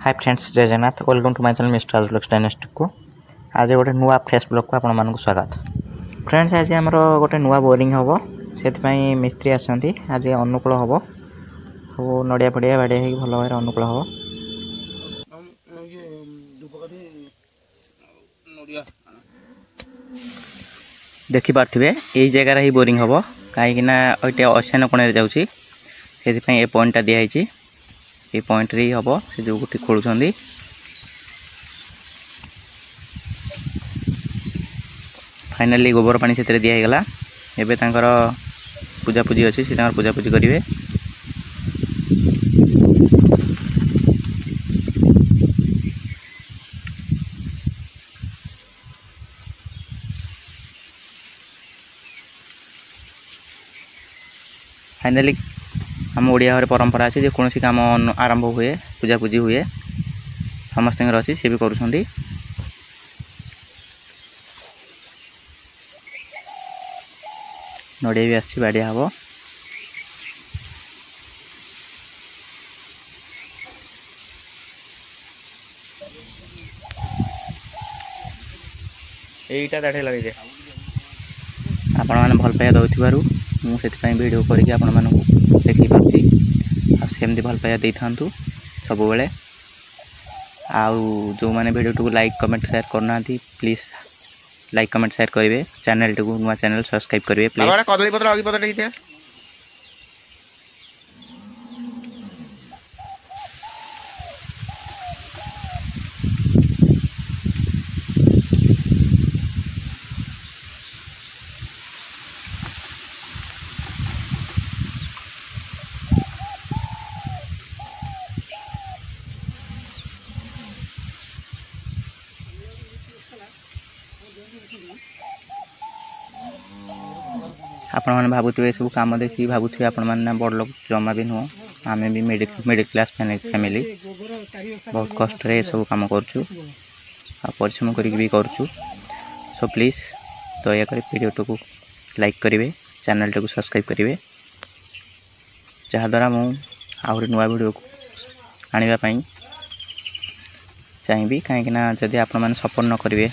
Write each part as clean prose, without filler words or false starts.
हाय friends, जय Jagannath. Welcome to my channel mister आजुलक्स डायनेस्टिक को। आज गोटे नुआ फ्रेश ब्लॉग को आपको स्वागत। फ्रेंड्स, आज आमर गोटे नुआ बोरिंग हम से मिस्त्री आसती। आज अनुकूल हम सब नड़िया फड़िया बाड़िया हो भल भाव अनुकूल हम। देखिपे यही जगार ही बोरिंग हम कहीं अशान कोण जाऊँगी से पॉइंटा दिखाई ये पॉइंट रे हम से जो गोटे खोलुं फाइनाली गोबर पानी से दिगला। एबे तांकर पूजापूजी अच्छी से पूजापूजी करेंगे। फाइनाली आम ओडिया घरे परंपरा अच्छे कौन काम आरंभ हुए पूजापूजी हुए समस्त अच्छी सी भी कर नड़िया भी आसी बाड़िया हम। यहीटा दाढ़े लगे आपण मैंने भल पाइबा दौर मुझे वीडियो करके आपण मानक देखी पार्टी आमती भल पाइबा दे था सब बेले। जो मैंने वीडियो को लाइक कमेंट शेयर करना प्लीज लाइक कमेंट शेयर करेंगे। चैनल को नुआ चैनल सब्सक्राइब करेंगे प्लीज। कदली पत्र आगे पत्र आपण मैंने भावुवे सब कम देखिए भावुवे आपण मैंने बड़ लोग जमा भी नुह आम भी मिडिल क्लास फैमिली बहुत कष्ट रे सब कम करुँ परिश्रम करूँ। सो प्लीज दयाक वीडियो को लाइक करेंगे चैनल को सब्सक्राइब करेंगे जहाद्वारा मुझे आहरी नुआ वीडियो को आने चाहिए कहीं जदि आपण मैंने सपोर्ट न करेंगे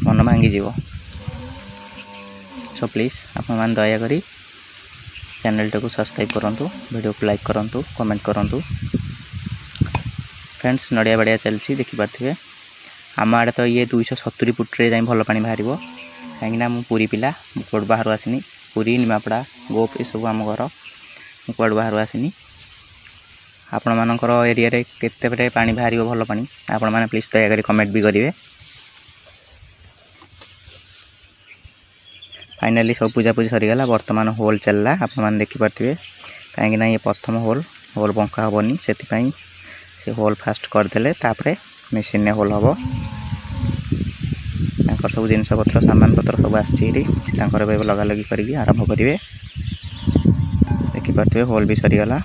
मन भांगी। सो प्लीज आप मैंने दयाक चैनल को सब्सक्राइब करूँ वीडियो को लाइक करूँ कमेंट करूँ। फ्रेंड्स, नड़िया बाड़िया चलती देखिपे आम आड़े तो ये 270 फुट्रे जाए भल पा बाहर कहीं मुझे पुरी पिला मुझे बाहर आसनी पुरी निमापड़ा गोप ये सब आम घर मुझे बाहर आसनी। आपण मानकर एरिया केते पानी बाहर भल पानी आपण मैंने प्लीज दयाक कमेंट भी करेंगे। फाइनाली सब पूजापूजी सरीगला बर्तमान होल चलला आपण मैंने देखिपे कहीं ये प्रथम होल बंका हेनी से होल फास्ट करदे तापर मेसीन ने होल हम सब जिनस पत्र सामान पत्र सब आसरी लगा लगी कर आरंभ करेंगे। देखिपे होल भी सरीगला।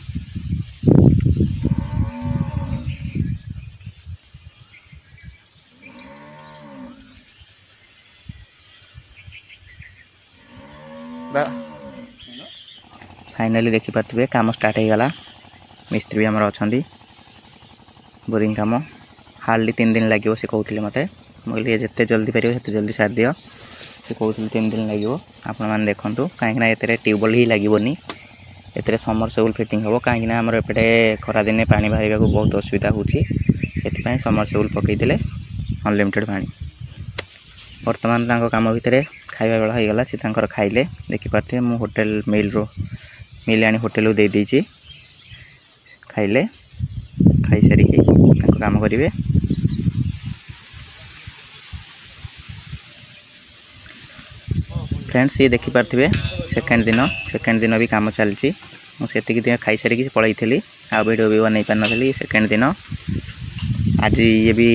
फाइनाली देखिपे काम स्टार्ट हो गला। मिस्त्री भी आमर अच्छा बोरिंग काम हार्डली 3 दिन लगे से कहते मत मुझे जिते जल्दी पार से जल्दी सार दियो से कहते 3 दिन लगे। आपण मैंने देखूँ कहीं ये ट्यूबवेल ही लगनी ए समरसेबुल फिटिंग हम कहीं आमर एपटे खरादिने पानी बाहर को बहुत असुविधा होती समरसेबुल पकईदे अनलिमिटेड पानी। बर्तमान काम भितर खाଇବା बेला हो गला सी खाइले देखिपे मु होटेल मिल आनी होटेल दे देची खाइले खाई सारिकी काम करेंगे। फ्रेंड्स, ये देखिपे सेकेंड दिन भी काम चलती मुझे खाई सारिकी पलैली आ वीडियो भी बन पार नी। सेकेंड दिन आज ये भी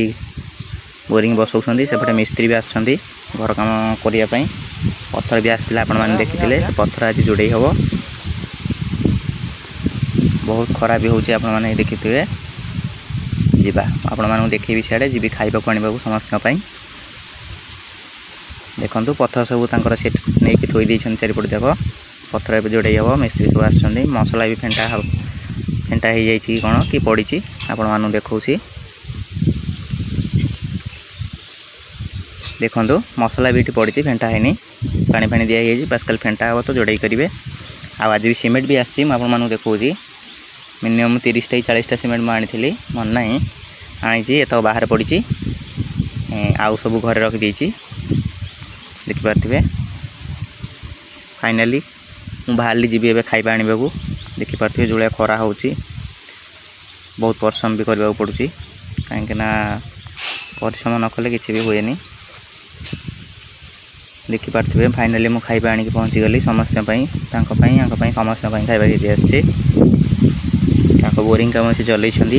बोरिंग बसौं सेपटे मिस्त्री भी आसुँच घर काम करने पत्थर भी आसला आपण मैंने देखी से पत्थर आज जोड़े हम बहुत खराब भी होची आपण मैंने देखिए जीवा आपण मानू देखी सियाड़े जी खाइबा आने समस्त देखूँ पत्थर सब सीट नहीं थोड़ी चारिपट जाक पत्थर जोड़े हम मिस्त्री सब आसछंदी मसला भी फेंटा फेंटा हो जाइए कौन कि पड़ी आपण मानू देखा देखो मसला भी पड़ी फेंटा है पानी फाणी दिखाई बस कल फेंटा हम तो जोड़े करेंगे। आज भी सीमेंट भी आसी मुझे देखा मिनिमम 30 40 सीमेंट मुझे मन ना आनी ये तो बाहर पड़ी आउ सब घरे रखी देखिपे। फाइनाली मु बाहर जी ए खाଇବା आने को देखिपे जो खरा हो बहुत परिश्रम भी करने पड़ुची कहीं परिश्रम न कले किसी भी हुए। देखिपे फाइनाली मु खाଇବା आनी पहुँची गली समस्त समस्त खाଇବା दे आसी बोरिंग काम से चलते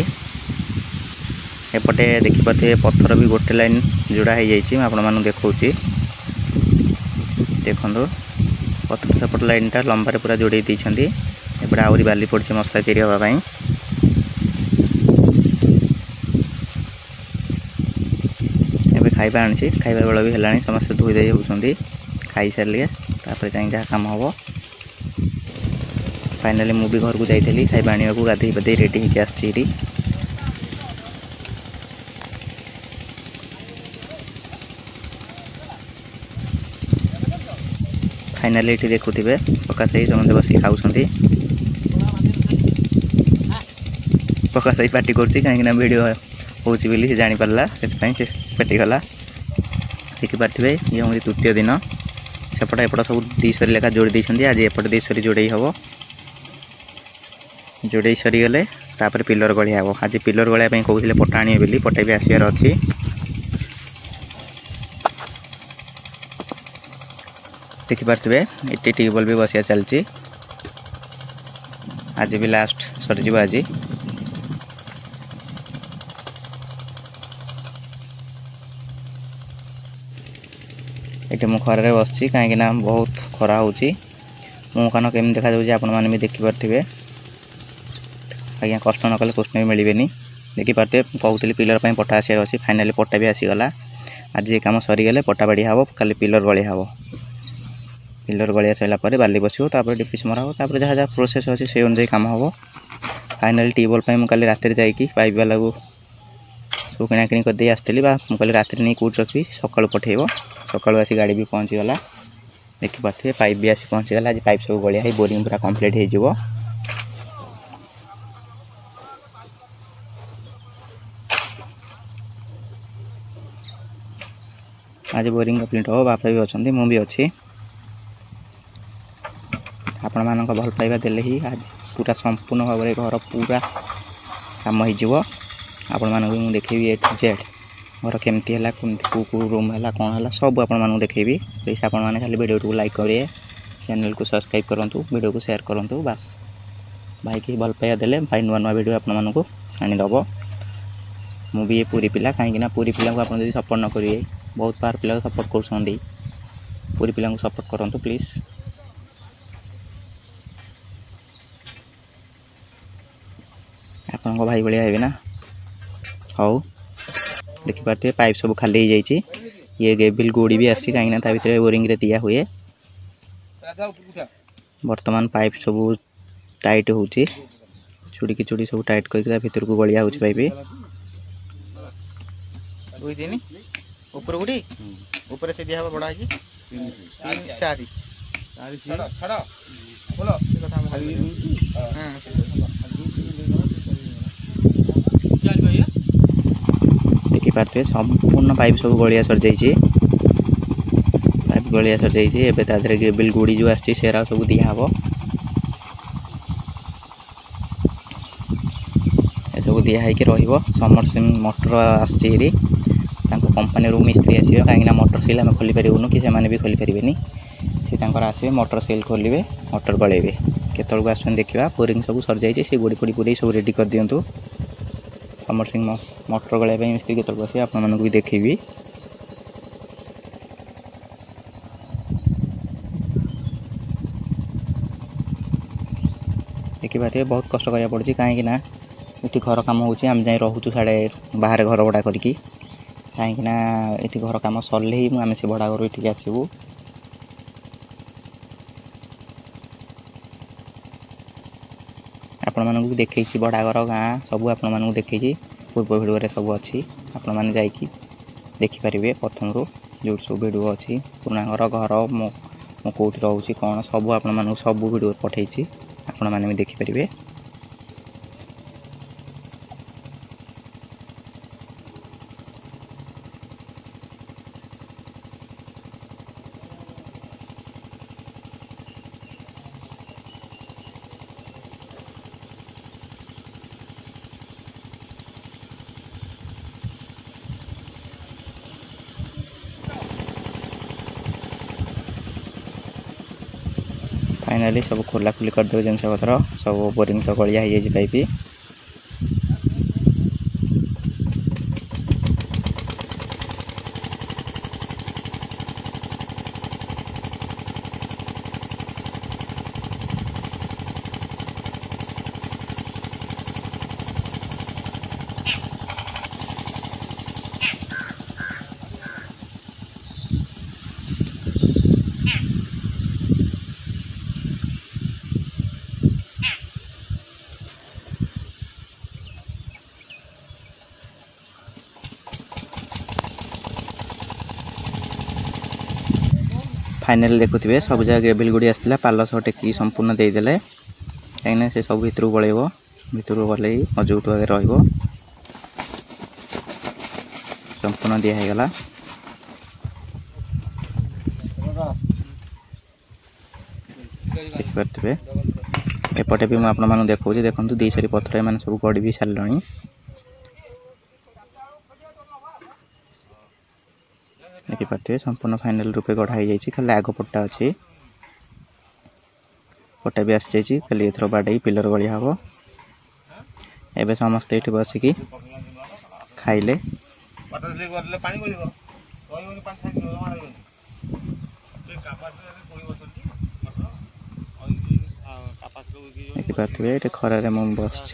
एपटे देखिपे पत्थर भी गोटे लाइन जोड़ा हो जाए आपण देखा देखो पत्थर सेपट लाइन टा लंबारे पूरा जोड़े देते एपटे आहरी बाली पड़ी मसला तैयारी हाँपाई। एवं खाଇବା आनी खाଇବା बेला भी है समस्त धोई दे होती खाई सारे तापर जहाँ कम हम। फाइनाली मुझे घर को जाइली खाଇବା आने को गाधे पाधे रेडी होकर आसी। फाइनाली ये देखुवे प्रकाश भाई समझे बस खाऊँ प्रकाश भाई पार्टी कहीं वीडियो हो जानीपारा से पेटिगला देखिपे ये हूँ तृतीय दिन सेपट एपट सब 200 लेखा जोड़ी देती आज एपट 200 जोड़े हम जोड़े सरीगले तापर पिलर गढ़िया हम आज पिलर गढ़िया कहते पटा आने बोली पटा भी आसबार अच्छी। देखिपे ये ट्यूबवेल भी बसिया चलती आज भी लास्ट सरीज आज ये मु खरारे बस कहीं बहुत खरा हो मुखान केमी देखा आपण मैंने भी देखिपे। आज्ञा कष्ट न कले कृष्ण भी मिलेनि देखिपे कहते पिलर पर पटा आसार अच्छी फाइनाली पटा भी आसीगला आज ये कम सरीगले पटा बाड़ी हम खाली पिलर गढ़िया हम पिलर गढ़िया सारापर बाली बसो डिपिस मरा हो जहाँ जहाँ प्रोसेस अच्छी से अनुसार कम हम। फाइनाली ट्यूबवेल मुझे रात जाकि पाइप वाला को सब किणाकिणी करदे आसती मुझे रात नहीं कौट रखी सका पठेब सका आसी गाड़ी भी पहुँचीगला देखिपे पाइप भी आसी पहुँचीगला आज पाइप सब गढ़िया बोरिंग पूरा कम्प्लीट हो। आज बोरिंग कम्प्लीट हो बापा भी अच्छा मु भी अच्छी आपण मान भल पाइबा देले ही आज पूरा संपूर्ण भाव में घर पूरा काम हो आपण मान भी मुझे देखेबी ए टू जेड घर केमती है कौ रूम है कौन है सब आपण देखेबी जैसे आपण मैंने खाली वीडियो को लाइक करेंगे चैनल को सब्सक्राइब करूँ वीडियो को शेयर करूँ बास भाई की भल पाइबा देले भाई नुआ नुआ वीडियो आपण मानक आनीदब मु भी ये पूरी पिला कहीं पूरी पिला को आप सपोर्ट न करेंगे बहुत बार पिला सपोर्ट कर पूरी पिला सपोर्ट करूँ प्लीज। आपण भाई भाया है ना हाउ देखिपे पाइप सब खाली हो जाए ये गेबिल गोड़ी भी आसी कहीं भर बोरिंग रे दिया हुए बर्तमान पाइप सब टाइट हो चुड़ी चुड़ी सब टाइट कर भर को गलिया हो पाइप ऊपर गुड़ी ऊपर से दिया बड़ा है 4 देखिपे संपूर्ण पाइप सब गलिया सर जाइए पाइप गलिया सर जाइए एवं तादे गेबिल गुड़ी जो आसी सेरा सब दिहब सब दिखाई समरसिंग मोटर आसरी कंपनी रू मिस्त्री आसवे कहीं मोटर सेल आम खोली पारूँ कि से भी खोली पारे सी आसवे मोटर सेल खोलेंगे मोटर गलेबे केतक आस देखा बोरिंग सब सर जाइए से गोड़ी फोड़ी पूरी सब रेडी कर दिंतु समरसिंग मोटर गलाइबा मिस्त्री केतक आस आप भी देखेबी। देखिए बहुत कष्ट करा पड़ी कहीं ये घर कम हो जाए रोचु साढ़े बाहर घर भड़ा करके कहीं ये घर कम सरले ही आम से भड़ा घर ये आसबू आपण मानक भी देखैछि बड़ा घर गाँ सब आपण मानक देखैछि पूर्व वीडियो रे सब अछि आपण माने जाईकी देखि परिबे प्रथम रो जो सब वीडियो अछि पुराना घर मो कोठी रहउछि कोन सब आपण मानक सब वीडियो पठैछि आपण माने भी देखि परिबे। फाइनाली सब खोला खुली कर दे जिनस पत्र सब बोरिंग तो गलिया हो जाए पाइप फाइनल देखुवे सब जगह ग्रेविल गुड़ी आसला पाल सह टेक संपूर्ण देदेले कहीं से सब भितर पलैब भितर गले मजबूत भाव रहा संपूर्ण दिगला देखिपे एपटे भी मुझे देखा देखो दी सारी पथर मैंने सब गड़ी भी सारे देखिपे संपूर्ण फाइनल रूपे गढ़ा हो जाए खाली आग पट्टा अच्छी पट्टा भी आसी जाइए खाली एथर बाडे पिलर गलिया हम एवं समस्ते ये बसिकी खाइले देखिपे ये खरारे मुझे बस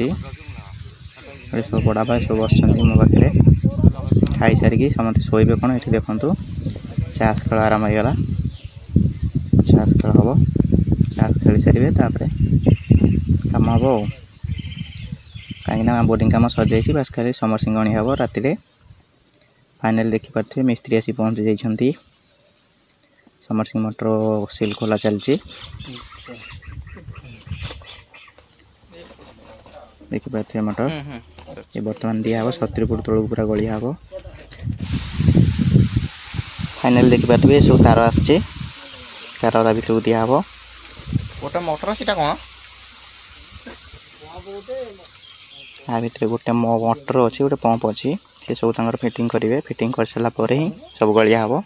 सब बड़ा भाई सब बस मो पाखे खाई सारिकी समस्त शोबे कौन ये देखु चाष खेल आरंभ होगा चाष खेल हम चाष खेली सारे कम हम कहीं बोरिंग कम सजाई बास खाली समरसिंग अणी हम राति फाइनल देखिपे मिस्त्री आसी पहुँची जाइए समरसिंग मोटर सिल खोला चलती देखिपे मोटर ये बर्तमान दिया हम 70 फुट तौक पूरा गलिया हम फाइनल देखिपे सब तार आसचे तार भर दिया हम गोटे मोटर से कौन आ भर गोटे मोटर अच्छी गोटे पंप अच्छी से सब तक फिटिंग करेंगे फिटिंग कर सारापर ही सब गलिया हम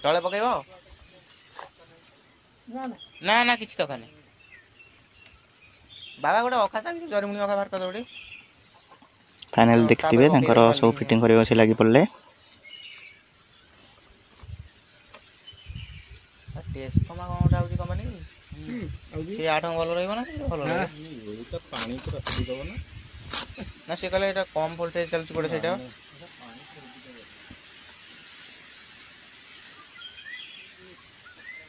तले पकड़ ना ना किसी दरकार नहीं बाबा गोटे अखा था जरिमुनि अखा बाहर कर फाइनल देखिए सब फिटिंग कर लगी पड़े टेस्ट कमा कौनटा होची कंपनी से 8 भल रहइबो ना भल रहइबो तो पानी को रख दीबो ना से कहले एटा कम वोल्टेज चलची पड़े सेटा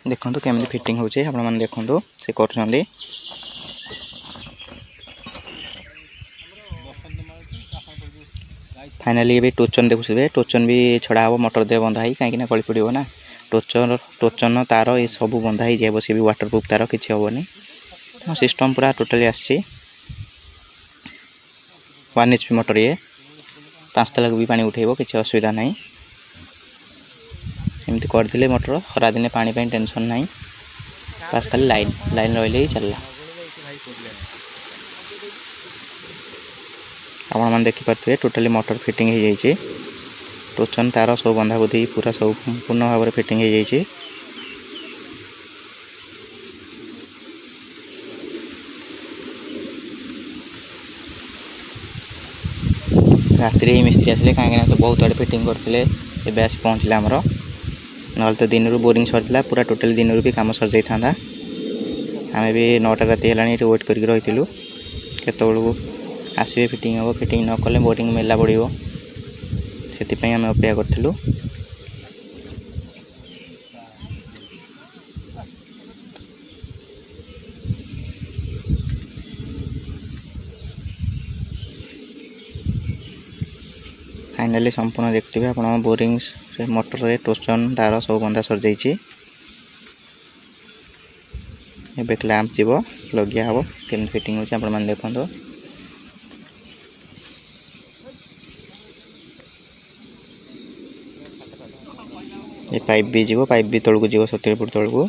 देखंतु केमि फिटिंग होचे आपण माने देखंतु से करछंदी फाइनली भी टोचन देखुए टोचन भी छड़ा हम मोटर दे बंधा ही कहीं गली पड़ो ना टोचन तार ये सब बंधा ही जाए सी भी वाटर प्रूफ तार किसी हेनी सिस्टम पूरा टोटाली आसी 1 HP मोटर ये 5 तला भी पानी उठेब किसी असुविधा नहीं एमती करदे मोटर खरा दिने पानी टेंशन नहीं बस खाली लाइन लाइन रही ही चलला आपण मैंने देखिपे टोटाली मोटर फिटिंग हो जाए टोचन तार सब बंधा बुधी पूरा सब पूर्ण भाव में फिटिंग हो जाए राति ही मिस्त्री आसे कहीं तो बहुत आड़े फिटिंग करते एवं आस पहुँचले आमर ना तो दिन रू बोरिंग सरला पूरा टोटाल दिन रू भी कम सर जाता आम भी 9टा राति है वेट कर रही केतु आसवे फिटिंग हम फिटिंग न कले बोरिंग मेला पड़ो से आम अपेक्षा करूँ फाइनाली संपूर्ण देखते आप बोरिंग से मोटर रे टोचन तार सब बंधा सर जाइए ए क्लैंप जीव लगिया हम केम फिटिंग होची आपण मन देखंतो ये पाइप भी जीव पाइप भी तल को जीव 70 फुट तल को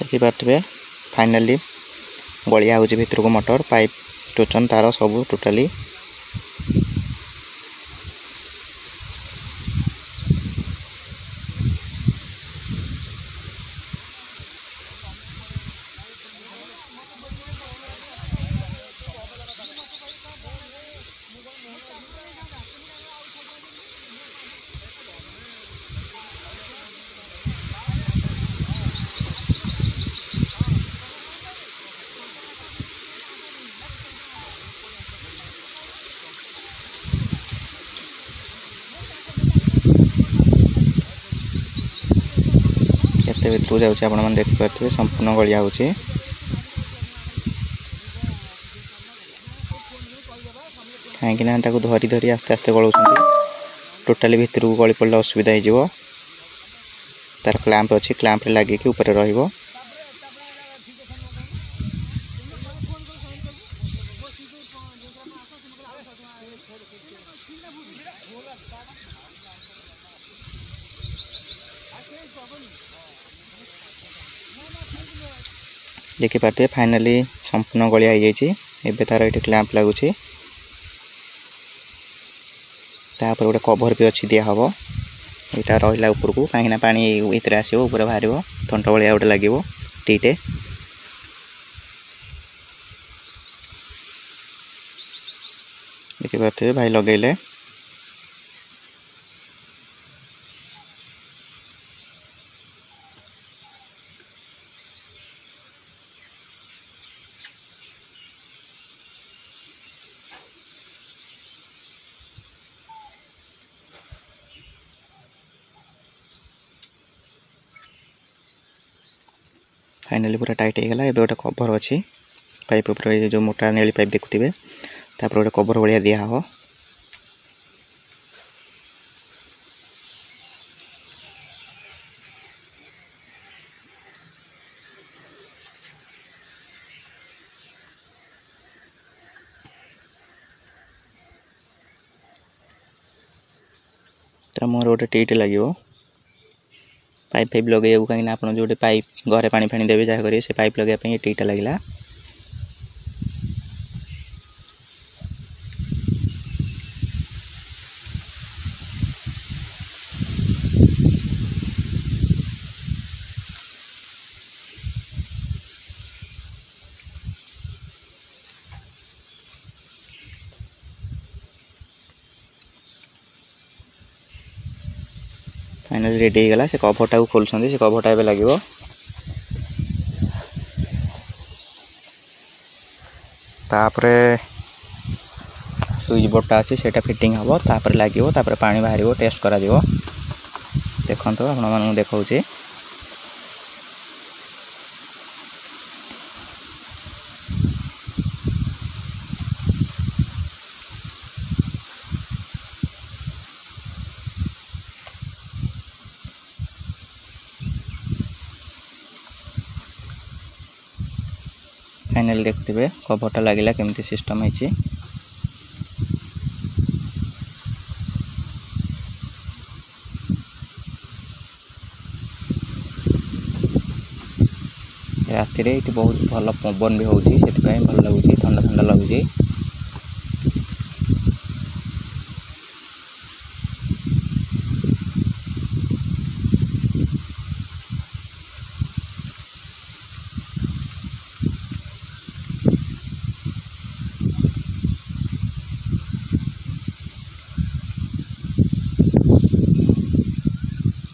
देखिपे फाइनाली गलिया होची भितर को मोटर पाइप टोचन तार सब टोटाली भितर जाऊँ आपण देखिपे संपूर्ण गलिया होची कहीं धरी धरी आस्ते आस्ते गलाउछन टोटाली भितर को गली पड़े असुविधा हो तार क्लैंप अच्छी क्लैंप लगे कि ऊपर रहिबो देखिपे फाइनाली संपूर्ण गलिया हो जाए तार ये क्लैंप लगुच गोटे कवर भी अच्छी दिया हम यहाँ रहा ऊपर को कहीं पानी इतर आसो ऊपर बाहर थंट भाया गोटे लगे टीटे देखिपे भाई लगेले फाइनाली पूरा टाइट हो गला एबे गोटे कवर अच्छी पाइप ऊपर जो मोटा नेली पाइप देखुथिबे तापर गोटे कवर भलिया दिया हो मोर गोटे टीट लगे पाइप फाइप लगे कहीं आप जो पाइप घरे पानी फाणी देवे जहाँ करेंगे से पाइप लगे टीटा लगला फाइनली रेडी हो गला से कभरटा को खोलुछंदी से कभरटा एबे लागिवो तापरे स्विच बोर्डटा अच्छे सेटा फिटिंग हम तापर लागिवो तापर पानी बाहर टेस्ट करा दिवो देखंतो आपण मानू देखाउची फाइनल देखते कभरटा लगिला केमती सिस्टम है राति रे बहुत भल पवन भी होउची ପାଇଁ ଭଲ ଲାଗୁଛି, ଥଣ୍ଡା ଥଣ୍ଡା ଲାଗୁଛି।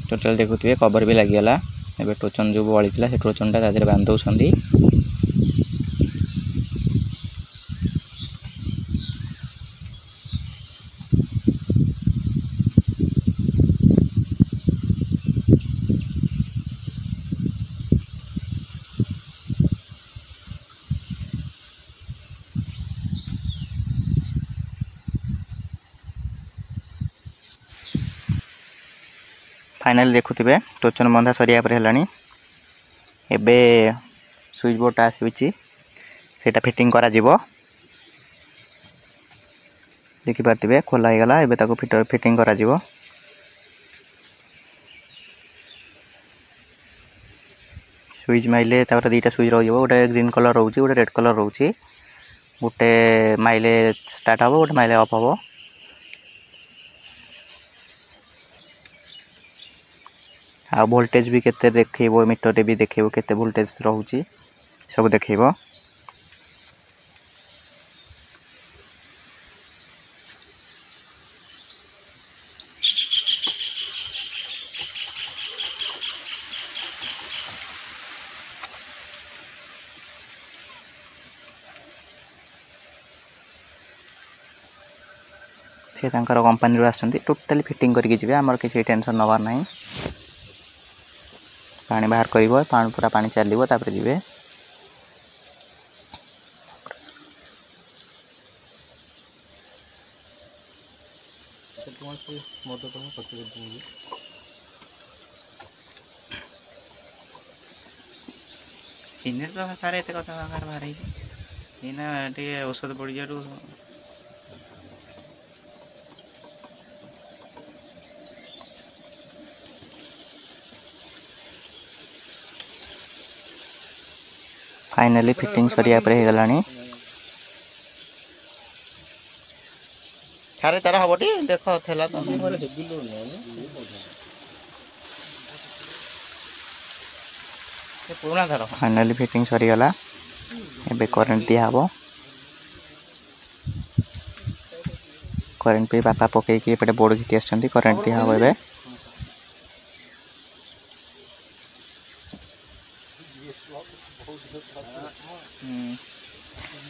टोटल देखुए कवर भी लगिगला। एबे टोचन जो बड़ी से टोचनटा तादेह बांध दौरान फाइनल देखुए टोचन बंधा सरिया पर है। एबे स्विच बोर्डटा आसी सेटा फिटिंग करा जिवो। देखि पार्थिबे खोला हो गला। एबे ताको फिटिंग करा जिवो। स्विच माइले तापर दुईटा स्विच रही गोटे ग्रीन कलर रोचे, गोटे रेड कलर रोचे। गोटे माइले स्टार्ट हम, गोटे माइले ऑफ हम। आ वोल्टेज भी केते देखैबो, मीटर रे भी देखैबो केते वोल्टेज रहउची, सब देखैबो। से तांकर कंपनी रो आछंती, टोटली फिटिंग करके जिवे। हमर किसी टेंशन नबार नाही। पानी बाहर करिवो, पानी पूरा पानी चलिवो तापर जिवे। इने तो सारे एते कथा बाहर बाहर इना टे औषध पड़ी जाडू फाइनली फिटिंग सरिया पर हे गलानी। खारे तारा हबटी देखो थेला तो पुराना तार। फाइनली फिटिंग सरी गला। एबे करंट दिया हबो। करंट पे बापा पके कि एपटे बोर्ड घिति आछंती। करंट दिया हबो। एबे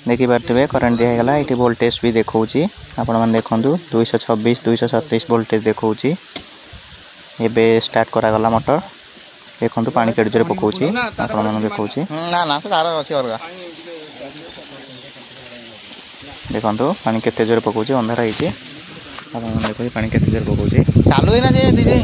देखि पार्थिबे करंट दिया गला। एटी वोल्टेज भी देखौची, आपण मन देखंतु 226 227 वोल्टेज देखौची। एबे स्टार्ट करा गला मोटर। देखंतु पानी केड जोरे पकोची, आपण मन देखौची। ना ना से तार अछि अलगा। देखंतु पानी केते जोरे पकोची, अंधार आइची। आपण मन देखो पानी केते जोरे पकोची। चालू है ना जे दीदी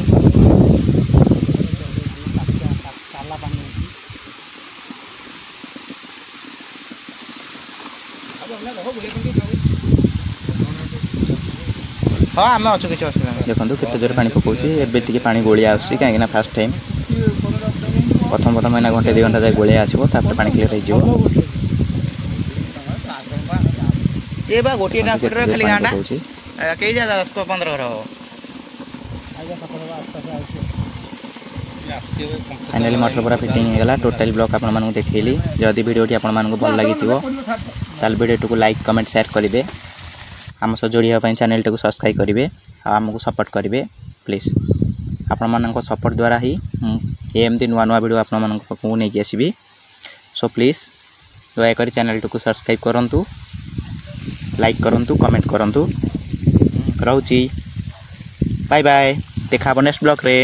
हाँ आम अच्छु किसी असुविधा देखो केते जोर पानी पकाउछि। एबे टिके पानी गोलिया आसी कहीं फास्ट टाइम प्रथम प्रथम महीना घंटे 2 घंटा जाए गोलिया आसो तापर पानी क्लियर हो जिवो। ये बा गोटी ट्रांसमीटर खाली गांडा कई जा 10 को 15 घर हो। फाइनली मोटर पूरा फिटिंग हो गला। टोटल ब्लॉक आपण मानू देखैली। जदि वीडियोटी आपण मानू भल लागिथिबो ताल वीडियो को लाइक कमेंट शेयर करिवे। आम सह जोड़िया चैनल टाक सब्सक्राइब करेंगे। आमको सपोर्ट करेंगे प्लीज। आपण मानक सपोर्ट द्वारा ही एमती नुआ नुआ वीडियो आपण मानक पाखु नहीं आसबि। सो प्लीज दयाकोरी चैनल टाक सब्सक्राइब करंतु, लाइक करंतु, कमेंट करंतु। रहउची बाय बाय। देखा नेक्स्ट ब्लॉग रे।